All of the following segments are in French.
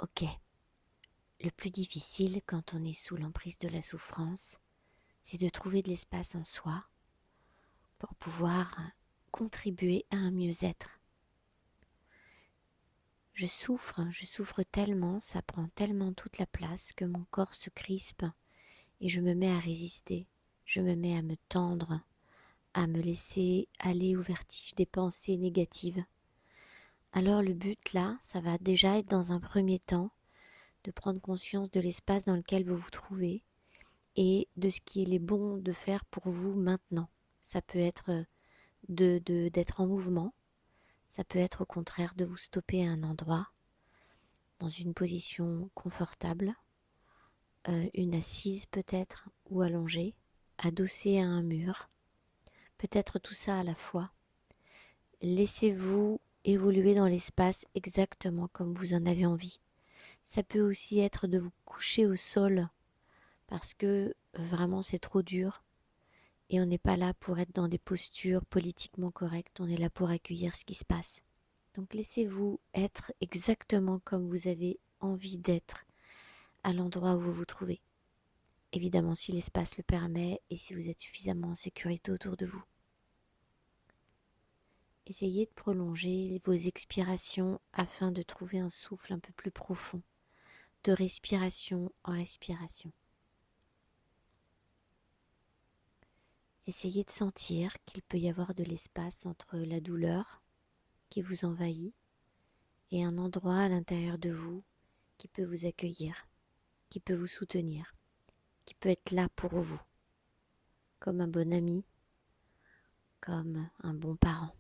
Ok, le plus difficile quand on est sous l'emprise de la souffrance, c'est de trouver de l'espace en soi pour pouvoir contribuer à un mieux-être. Je souffre tellement, ça prend tellement toute la place que mon corps se crispe et je me mets à résister, je me mets à me tendre, à me laisser aller au vertige des pensées négatives. Alors le but là, ça va déjà être dans un premier temps de prendre conscience de l'espace dans lequel vous vous trouvez et de ce qu'il est bon de faire pour vous maintenant. Ça peut être d'être en mouvement, ça peut être au contraire de vous stopper à un endroit, dans une position confortable, une assise peut-être ou allongée, adossée à un mur, peut-être tout ça à la fois. Laissez-vous évoluer dans l'espace exactement comme vous en avez envie. Ça peut aussi être de vous coucher au sol parce que vraiment c'est trop dur et on n'est pas là pour être dans des postures politiquement correctes, on est là pour accueillir ce qui se passe. Donc laissez-vous être exactement comme vous avez envie d'être à l'endroit où vous vous trouvez. Évidemment si l'espace le permet et si vous êtes suffisamment en sécurité autour de vous. Essayez de prolonger vos expirations afin de trouver un souffle un peu plus profond, de respiration en respiration. Essayez de sentir qu'il peut y avoir de l'espace entre la douleur qui vous envahit et un endroit à l'intérieur de vous qui peut vous accueillir, qui peut vous soutenir, qui peut être là pour vous, comme un bon ami, comme un bon parent.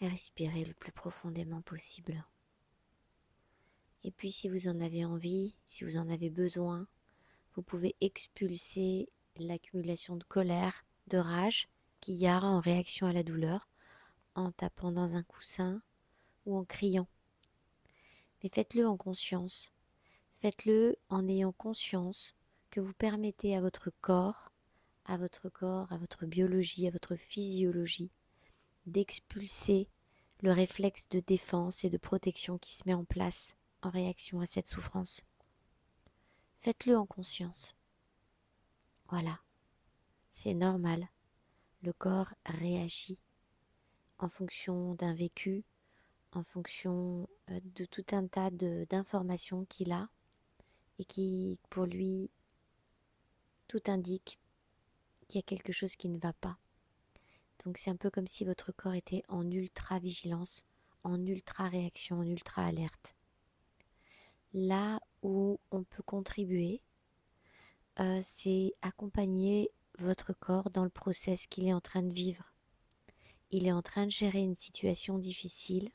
Et respirez le plus profondément possible. Et puis si vous en avez envie, si vous en avez besoin, vous pouvez expulser l'accumulation de colère, de rage qu'il y a en réaction à la douleur en tapant dans un coussin ou en criant. Mais faites-le en conscience. Faites-le en ayant conscience que vous permettez à votre corps, à votre biologie, à votre physiologie, d'expulser le réflexe de défense et de protection qui se met en place en réaction à cette souffrance. Faites-le en conscience. Voilà, c'est normal. Le corps réagit en fonction d'un vécu, en fonction de tout un tas d'informations qu'il a et qui, pour lui, tout indique qu'il y a quelque chose qui ne va pas. Donc c'est un peu comme si votre corps était en ultra vigilance, en ultra réaction, en ultra alerte. Là où on peut contribuer, c'est accompagner votre corps dans le process qu'il est en train de vivre. Il est en train de gérer une situation difficile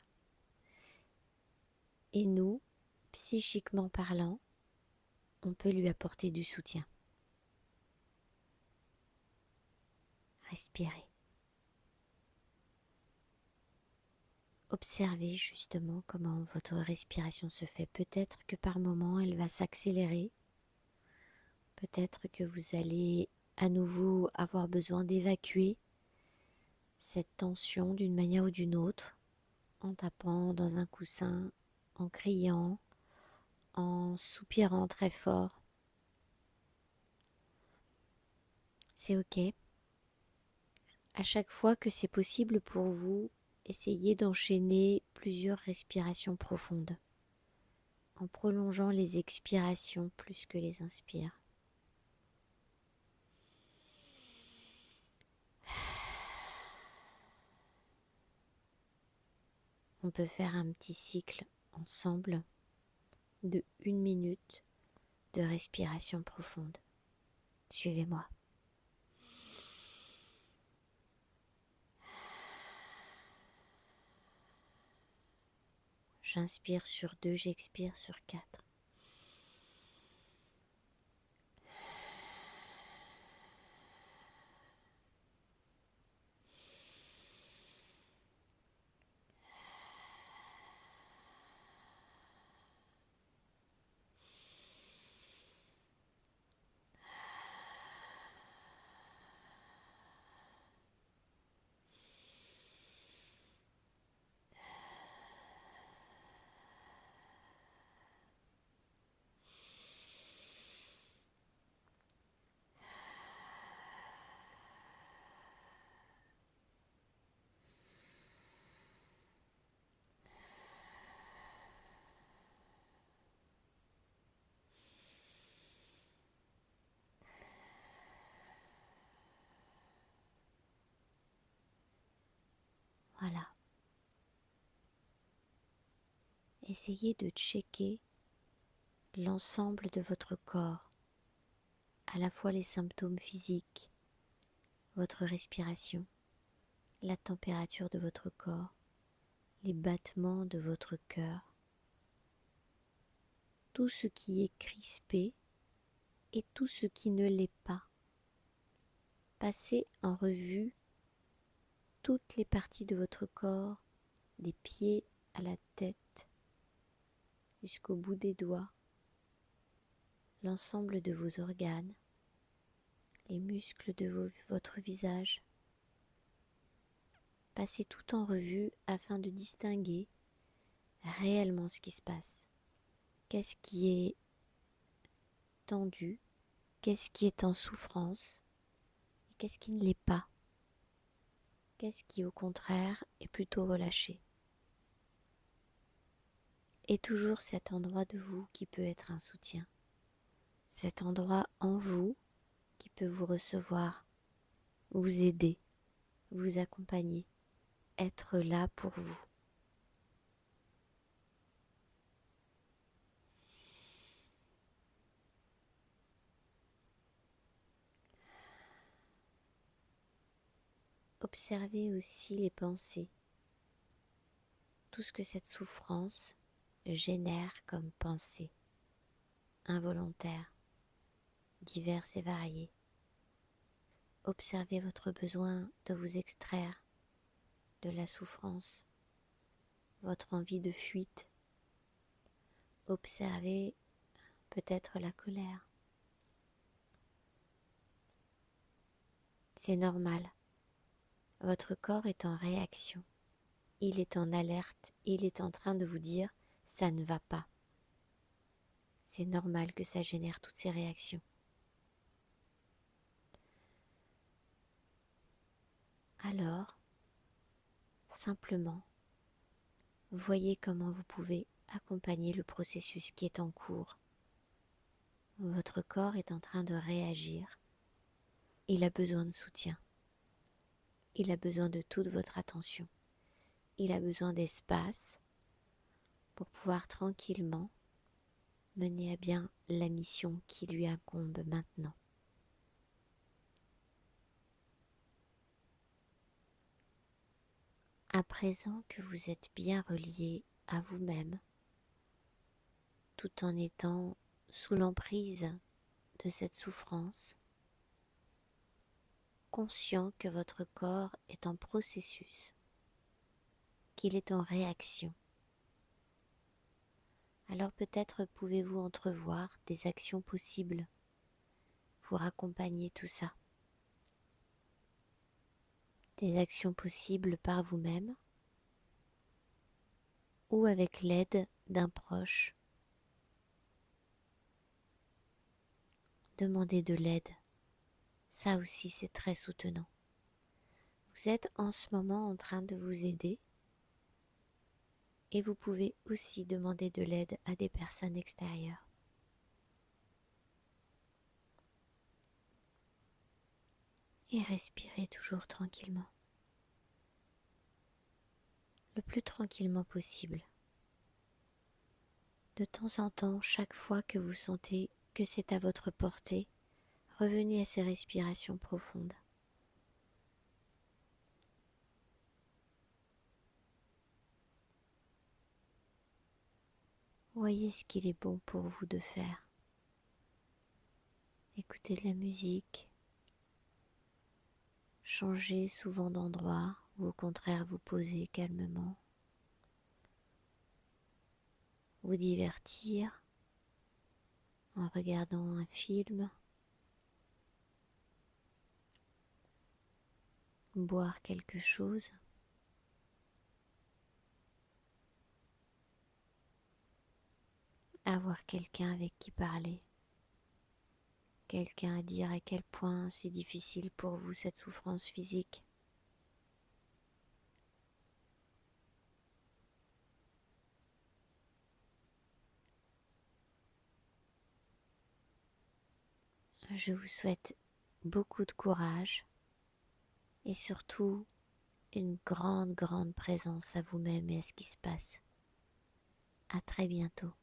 et nous, psychiquement parlant, on peut lui apporter du soutien. Respirez. Observez justement comment votre respiration se fait. Peut-être que par moments elle va s'accélérer. Peut-être que vous allez à nouveau avoir besoin d'évacuer cette tension d'une manière ou d'une autre, en tapant dans un coussin, en criant, en soupirant très fort. C'est ok. À chaque fois que c'est possible pour vous, essayez d'enchaîner plusieurs respirations profondes, en prolongeant les expirations plus que les inspires. On peut faire un petit cycle ensemble de 1 minute de respiration profonde. Suivez-moi. J'inspire sur 2, j'expire sur 4. Voilà. Essayez de checker l'ensemble de votre corps, à la fois les symptômes physiques, votre respiration, la température de votre corps, les battements de votre cœur, tout ce qui est crispé et tout ce qui ne l'est pas. Passez en revue toutes les parties de votre corps, des pieds à la tête, jusqu'au bout des doigts, l'ensemble de vos organes, les muscles de votre visage. Passez tout en revue afin de distinguer réellement ce qui se passe. Qu'est-ce qui est tendu, qu'est-ce qui est en souffrance et qu'est-ce qui ne l'est pas. Qu'est-ce qui au contraire est plutôt relâché. Et toujours cet endroit de vous qui peut être un soutien. Cet endroit en vous qui peut vous recevoir, vous aider, vous accompagner, être là pour vous. Observez aussi les pensées, tout ce que cette souffrance génère comme pensées involontaires, diverses et variées. Observez votre besoin de vous extraire de la souffrance, votre envie de fuite. Observez peut-être la colère. C'est normal. Votre corps est en réaction. Il est en alerte. Il est en train de vous dire « ça ne va pas ». C'est normal que ça génère toutes ces réactions. Alors, simplement, voyez comment vous pouvez accompagner le processus qui est en cours. Votre corps est en train de réagir. Il a besoin de soutien. Il a besoin de toute votre attention. Il a besoin d'espace pour pouvoir tranquillement mener à bien la mission qui lui incombe maintenant. À présent que vous êtes bien relié à vous-même, tout en étant sous l'emprise de cette souffrance, conscient que votre corps est en processus, qu'il est en réaction, alors peut-être pouvez-vous entrevoir des actions possibles pour accompagner tout ça. Des actions possibles par vous-même ou avec l'aide d'un proche. Demandez de l'aide, ça aussi c'est très soutenant. Vous êtes en ce moment en train de vous aider et vous pouvez aussi demander de l'aide à des personnes extérieures. Et respirez toujours tranquillement. Le plus tranquillement possible. De temps en temps, chaque fois que vous sentez que c'est à votre portée, revenez à ces respirations profondes. Voyez ce qu'il est bon pour vous de faire. Écoutez de la musique. Changez souvent d'endroit ou au contraire vous posez calmement. Vous divertir en regardant un film. Boire quelque chose. Avoir quelqu'un avec qui parler. Quelqu'un à dire à quel point c'est difficile pour vous cette souffrance physique. Je vous souhaite beaucoup de courage et surtout une grande, grande présence à vous-même et à ce qui se passe. À très bientôt.